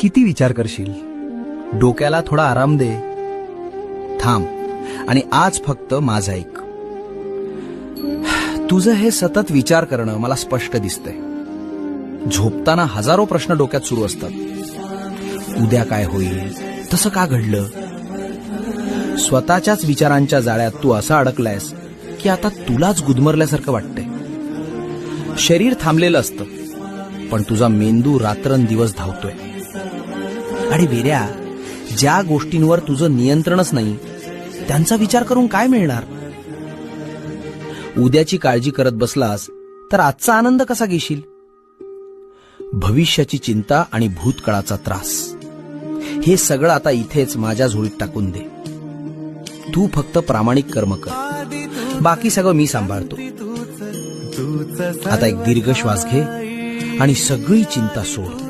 किती विचार करशील? डोक्याला थोडा आराम दे. थांब आणि आज फक्त माझं ऐक. तुझं हे सतत विचार करणं मला स्पष्ट दिसतंय. झोपताना हजारो प्रश्न डोक्यात सुरू असतात. उद्या काय होईल, तसं का घडलं. स्वतःच्याच विचारांच्या जाळ्यात तू असा अडकलायस की आता तुलाच गुदमरल्यासारखं वाटतंय. शरीर थांबलेलं असतं, पण तुझा मेंदू रात्रंदिवस धावतोय. आणि वेड्या, ज्या गोष्टींवर तुझं नियंत्रणच नाही त्यांचा विचार करून काय मिळणार. उद्याची काळजी करत बसलास तर आजचा आनंद कसा घेशील. भविष्याची चिंता आणि भूतकाळाचा त्रास, हे सगळं आता इथेच माझ्या झोळीत टाकून दे. तू फक्त प्रामाणिक कर्म कर, बाकी सगळं मी सांभाळतो. आता एक दीर्घ श्वास घे आणि सगळी चिंता सोड.